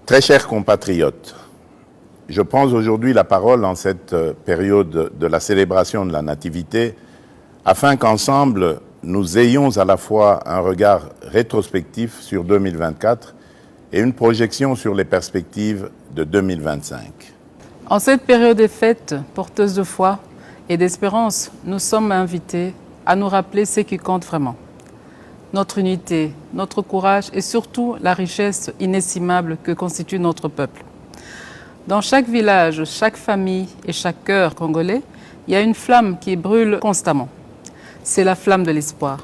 Très chers compatriotes, je prends aujourd'hui la parole en cette période de la célébration de la Nativité afin qu'ensemble, nous ayons à la fois un regard rétrospectif sur 2024 et une projection sur les perspectives de 2025. En cette période des fêtes, porteuse de foi et d'espérance, nous sommes invités à nous rappeler ce qui compte vraiment. Notre unité, notre courage et surtout la richesse inestimable que constitue notre peuple. Dans chaque village, chaque famille et chaque cœur congolais, il y a une flamme qui brûle constamment. C'est la flamme de l'espoir.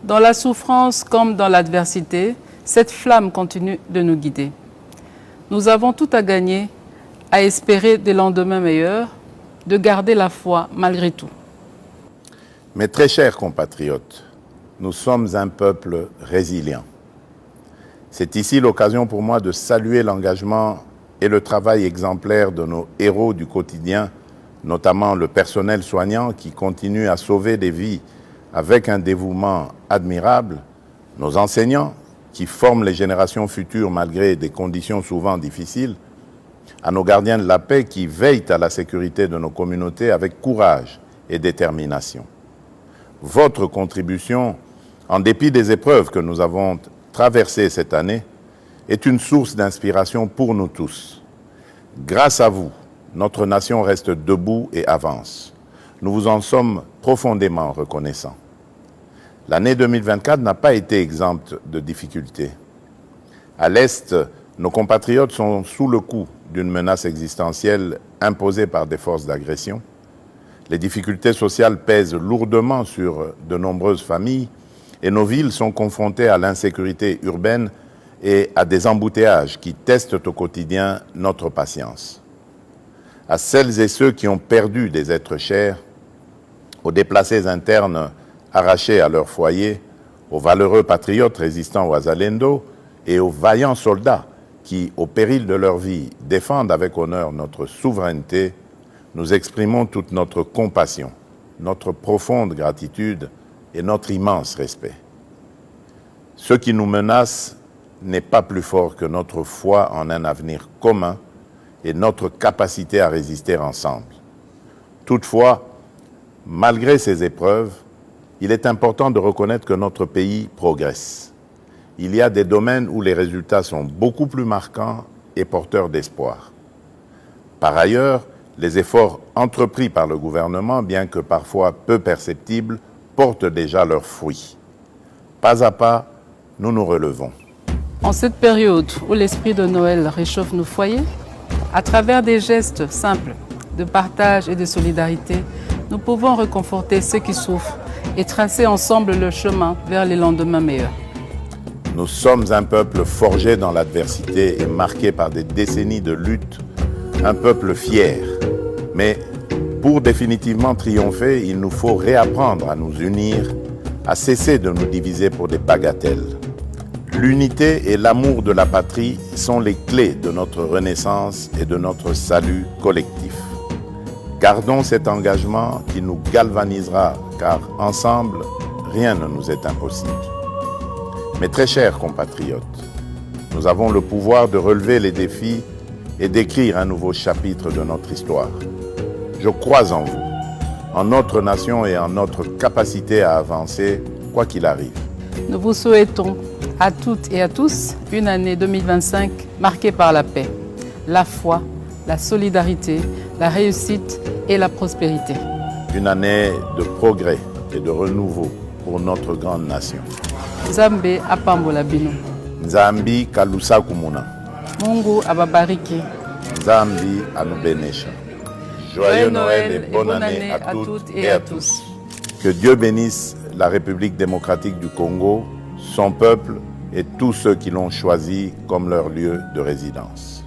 Dans la souffrance comme dans l'adversité, cette flamme continue de nous guider. Nous avons tout à gagner, à espérer des lendemains meilleurs, de garder la foi malgré tout. Mes très chers compatriotes, nous sommes un peuple résilient. C'est ici l'occasion pour moi de saluer l'engagement et le travail exemplaire de nos héros du quotidien, notamment le personnel soignant qui continue à sauver des vies avec un dévouement admirable, nos enseignants qui forment les générations futures malgré des conditions souvent difficiles, à nos gardiens de la paix qui veillent à la sécurité de nos communautés avec courage et détermination. Votre contribution, en dépit des épreuves que nous avons traversées cette année, est une source d'inspiration pour nous tous. Grâce à vous, notre nation reste debout et avance. Nous vous en sommes profondément reconnaissants. L'année 2024 n'a pas été exempte de difficultés. À l'Est, nos compatriotes sont sous le coup d'une menace existentielle imposée par des forces d'agression. Les difficultés sociales pèsent lourdement sur de nombreuses familles et nos villes sont confrontées à l'insécurité urbaine et à des embouteillages qui testent au quotidien notre patience. À celles et ceux qui ont perdu des êtres chers, aux déplacés internes arrachés à leur foyer, aux valeureux patriotes résistant au Wazalendo et aux vaillants soldats qui, au péril de leur vie, défendent avec honneur notre souveraineté, nous exprimons toute notre compassion, notre profonde gratitude et notre immense respect. Ce qui nous menace n'est pas plus fort que notre foi en un avenir commun et notre capacité à résister ensemble. Toutefois, malgré ces épreuves, il est important de reconnaître que notre pays progresse. Il y a des domaines où les résultats sont beaucoup plus marquants et porteurs d'espoir. Par ailleurs, les efforts entrepris par le gouvernement, bien que parfois peu perceptibles, portent déjà leurs fruits. Pas à pas, nous nous relevons. En cette période où l'esprit de Noël réchauffe nos foyers, à travers des gestes simples de partage et de solidarité, nous pouvons réconforter ceux qui souffrent et tracer ensemble le chemin vers les lendemains meilleurs. Nous sommes un peuple forgé dans l'adversité et marqué par des décennies de lutte, un peuple fier. Mais pour définitivement triompher, il nous faut réapprendre à nous unir, à cesser de nous diviser pour des bagatelles. L'unité et l'amour de la patrie sont les clés de notre renaissance et de notre salut collectif. Gardons cet engagement qui nous galvanisera, car ensemble, rien ne nous est impossible. Mes très chers compatriotes, nous avons le pouvoir de relever les défis et d'écrire un nouveau chapitre de notre histoire. Je crois en vous, en notre nation et en notre capacité à avancer, quoi qu'il arrive. Nous vous souhaitons à toutes et à tous une année 2025 marquée par la paix, la foi, la solidarité, la réussite et la prospérité. Une année de progrès et de renouveau pour notre grande nation. Nzambe apambola bino. Nzambi kalusa kumuna. Mungu ababariki. Nzambi anubenesha. Joyeux Noël et bonne année à toutes et à tous. Que Dieu bénisse la République démocratique du Congo, son peuple et tous ceux qui l'ont choisi comme leur lieu de résidence.